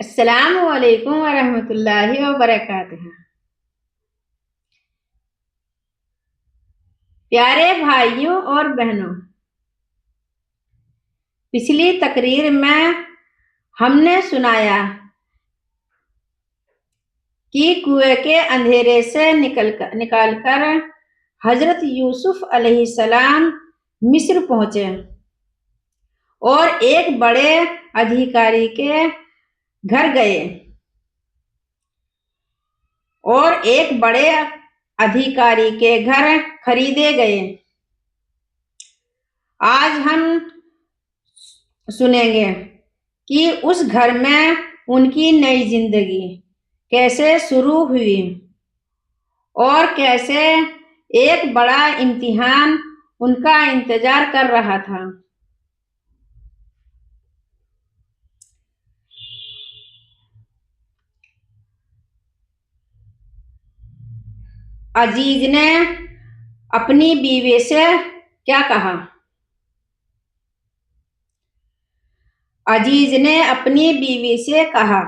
अस्सलामु अलैकुम वरहमतुल्लाहि वबरकातुहू। प्यारे भाइयों और बहनों, पिछली तकरीर में हमने सुनाया कि कुएं के अंधेरे से निकालकर हजरत यूसुफ अलैहिस्सलाम मिस्र पहुंचे और एक बड़े अधिकारी के घर गए और एक बड़े अधिकारी के घर खरीदे गए। आज हम सुनेंगे कि उस घर में उनकी नई जिंदगी कैसे शुरू हुई और कैसे एक बड़ा इम्तिहान उनका इंतजार कर रहा था। अजीज ने अपनी बीवी से क्या कहा? अजीज ने अपनी बीवी से कहा,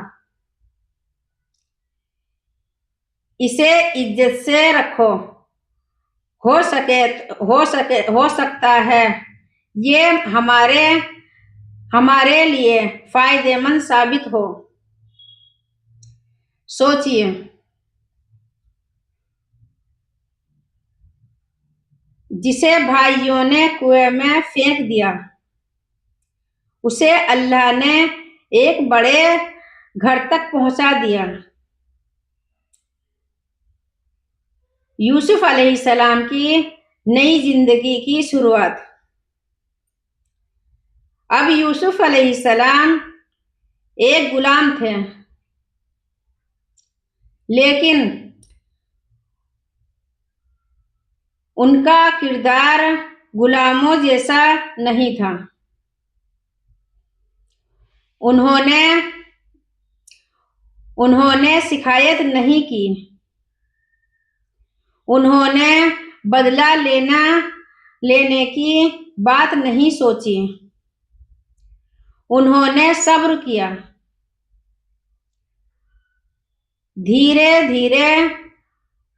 इसे इज्जत से रखो, हो सकता है ये हमारे लिए फायदेमंद साबित हो। सोचिए, जिसे भाइयों ने कुएं में फेंक दिया, उसे अल्लाह ने एक बड़े घर तक पहुंचा दिया। यूसुफ अलैहिस्सलाम की नई जिंदगी की शुरुआत। अब यूसुफ अलैहिस्सलाम एक गुलाम थे, लेकिन उनका किरदार गुलामों जैसा नहीं था। उन्होंने शिकायत नहीं की, उन्होंने बदला लेने की बात नहीं सोची, उन्होंने सब्र किया। धीरे धीरे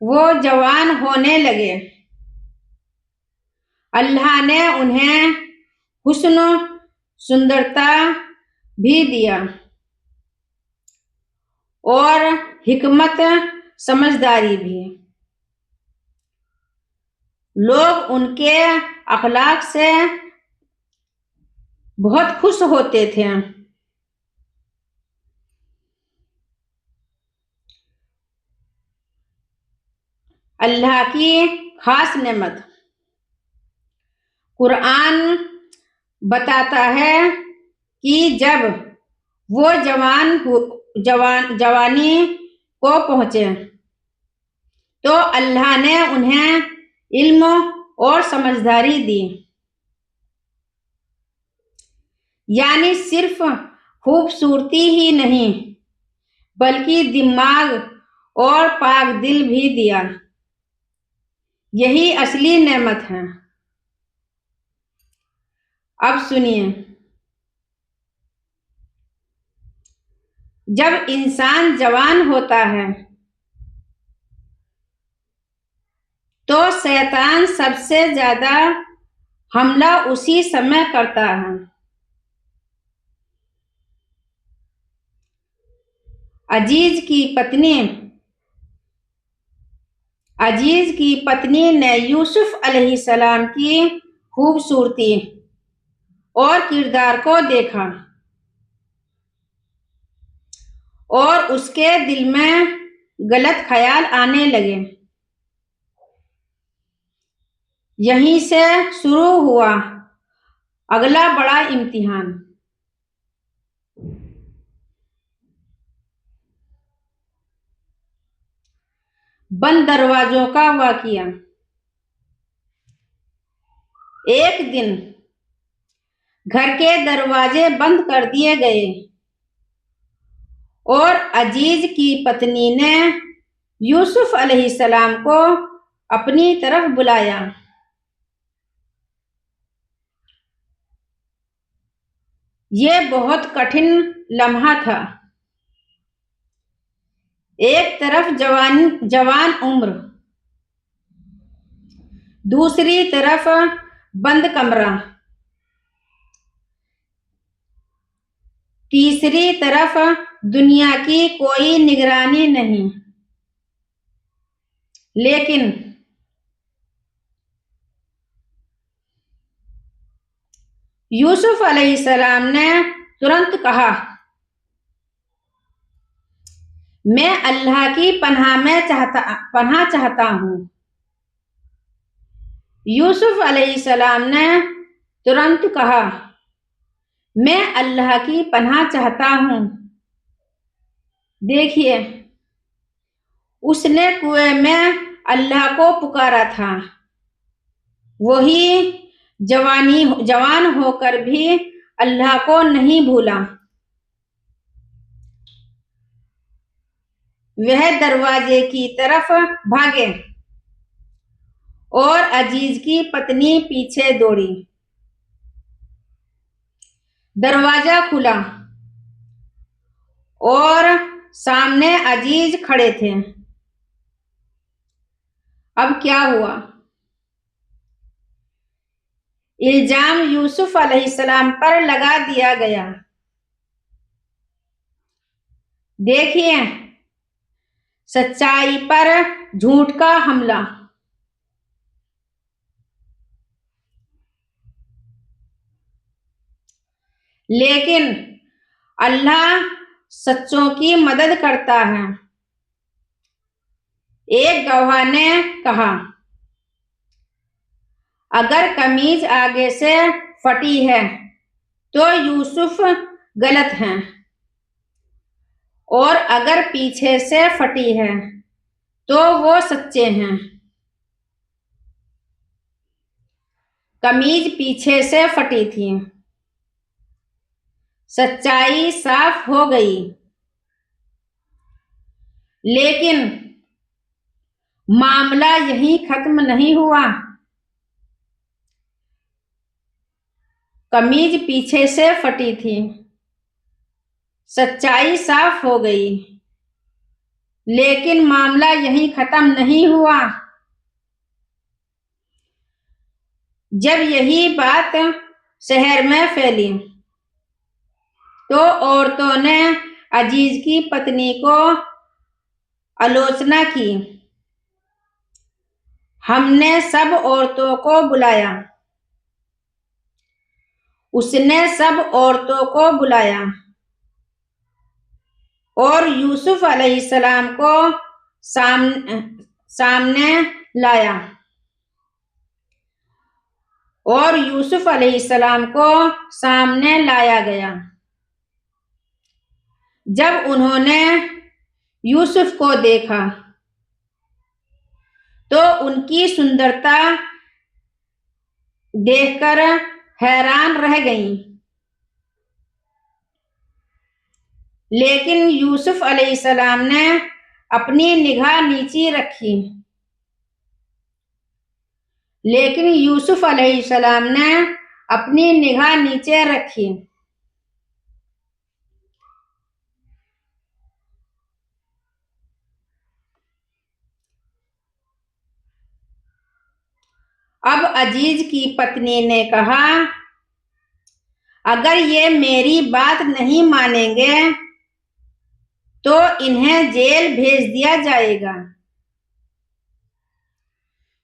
वो जवान होने लगे। अल्लाह ने उन्हें हुस्न, सुंदरता भी दिया और हिकमत, समझदारी भी। लोग उनके अखलाक से बहुत खुश होते थे। अल्लाह की खास नेमत। कुरान बताता है कि जब वो जवानी को पहुंचे तो अल्लाह ने उन्हें इल्म और समझदारी दी। यानी सिर्फ खूबसूरती ही नहीं, बल्कि दिमाग और पाक दिल भी दिया। यही असली नेमत है। अब सुनिए, जब इंसान जवान होता है तो शैतान सबसे ज्यादा हमला उसी समय करता है। अजीज की पत्नी ने यूसुफ अलैहिस्सलाम की खूबसूरती और किरदार को देखा और उसके दिल में गलत ख्याल आने लगे। यहीं से शुरू हुआ अगला बड़ा इम्तिहान। बंद दरवाजों का वाकया। एक दिन घर के दरवाजे बंद कर दिए गए और अजीज की पत्नी ने यूसुफ अलैहिस्सलाम को अपनी तरफ बुलाया। ये बहुत कठिन लम्हा था। एक तरफ जवान उम्र, दूसरी तरफ बंद कमरा, तीसरी तरफ दुनिया की कोई निगरानी नहीं। लेकिन यूसुफ अलैहिस्सलाम ने तुरंत कहा, मैं अल्लाह की पनाह चाहता हूँ। यूसुफ अलैहिस्सलाम ने तुरंत कहा, मैं अल्लाह की पनाह चाहता हूँ। देखिए, उसने कुएं में अल्लाह को पुकारा था। वही जवान होकर भी अल्लाह को नहीं भूला। वह दरवाजे की तरफ भागे और अजीज की पत्नी पीछे दौड़ी। दरवाजा खुला और सामने अजीज खड़े थे। अब क्या हुआ? इल्जाम यूसुफ अलैहिस्सलाम पर लगा दिया गया। देखिए, सच्चाई पर झूठ का हमला। लेकिन अल्लाह सच्चों की मदद करता है। एक गवाह ने कहा, अगर कमीज आगे से फटी है तो यूसुफ गलत हैं, और अगर पीछे से फटी है तो वो सच्चे हैं। कमीज पीछे से फटी थी। सच्चाई साफ हो गई। लेकिन मामला यहीं खत्म नहीं हुआ। कमीज पीछे से फटी थी, सच्चाई साफ हो गई, लेकिन मामला यहीं खत्म नहीं हुआ। जब यही बात शहर में फैली तो औरतों ने अजीज की पत्नी को आलोचना की। हमने सब औरतों को बुलाया। उसने सब औरतों को बुलाया और यूसुफ अलैहिस्सलाम को सामने लाया, और यूसुफ अलैहिस्सलाम को सामने लाया गया। जब उन्होंने यूसुफ को देखा तो उनकी सुंदरता देखकर हैरान रह गईं। लेकिन यूसुफ अलैहिस्सलाम ने अपनी निगाह नीची रखी। लेकिन यूसुफ अलैहिस्सलाम ने अपनी निगाह नीचे रखी। अब अजीज की पत्नी ने कहा, अगर ये मेरी बात नहीं मानेंगे तो इन्हें जेल भेज दिया जाएगा।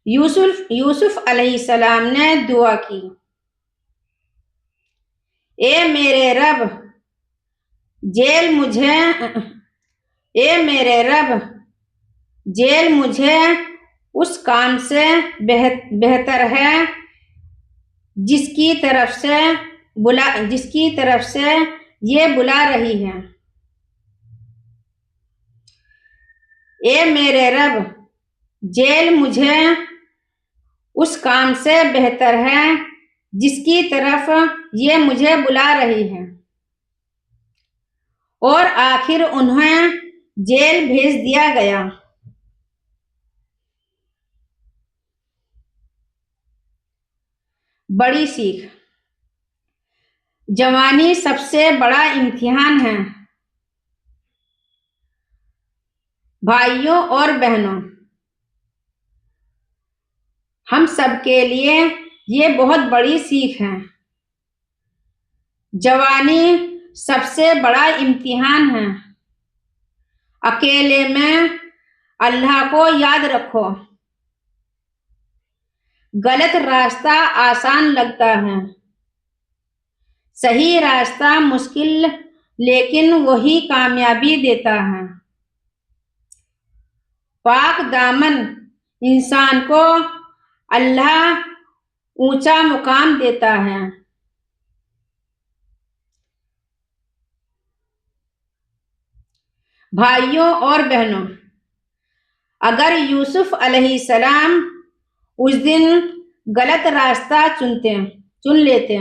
यूसुफ अलैहिस्सलाम ने दुआ की, ए मेरे रब, जेल मुझे उस काम से बेहतर है जिसकी तरफ से ये बुला रही है। ए मेरे रब, जेल मुझे उस काम से बेहतर है जिसकी तरफ ये मुझे बुला रही है। और आखिर उन्हें जेल भेज दिया गया। बड़ी सीख। जवानी सबसे बड़ा इम्तिहान है। भाइयों और बहनों, हम सबके लिए ये बहुत बड़ी सीख है। जवानी सबसे बड़ा इम्तिहान है। अकेले में अल्लाह को याद रखो। गलत रास्ता आसान लगता है, सही रास्ता मुश्किल, लेकिन वही कामयाबी देता है। पाक दामन इंसान को अल्लाह ऊंचा मुकाम देता है। भाइयों और बहनों, अगर यूसुफ अलैहिस्सलाम उस दिन गलत रास्ता चुन लेते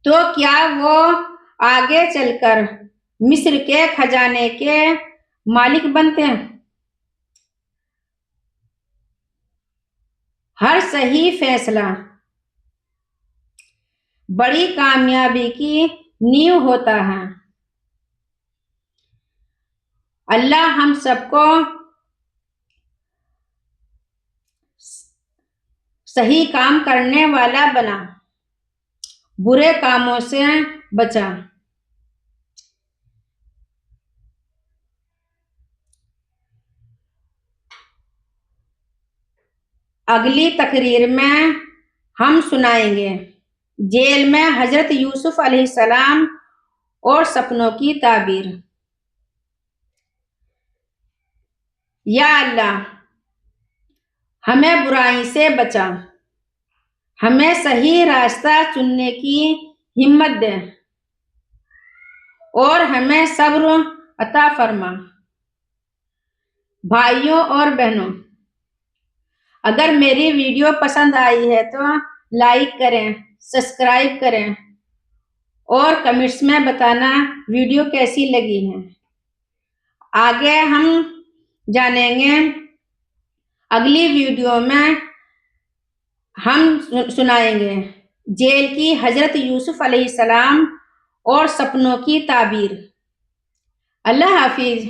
तो क्या वो आगे चलकर मिस्र के खजाने के मालिक बनते? हर सही फैसला बड़ी कामयाबी की नींव होता है। अल्लाह हम सबको सही काम करने वाला बना, बुरे कामों से बचा। अगली तकरीर में हम सुनाएंगे जेल में हजरत यूसुफ अलैहिस्सलाम और सपनों की ताबीर। या अल्लाह, हमें बुराई से बचा, हमें सही रास्ता चुनने की हिम्मत दे और हमें सब्र अता फरमा। भाइयों और बहनों, अगर मेरी वीडियो पसंद आई है तो लाइक करें, सब्सक्राइब करें और कमेंट्स में बताना वीडियो कैसी लगी है। आगे हम जानेंगे अगली वीडियो में हम सुनाएंगे जेल की हजरत यूसुफ अलैहिस्सलाम और सपनों की ताबीर। अल्लाह हाफिज।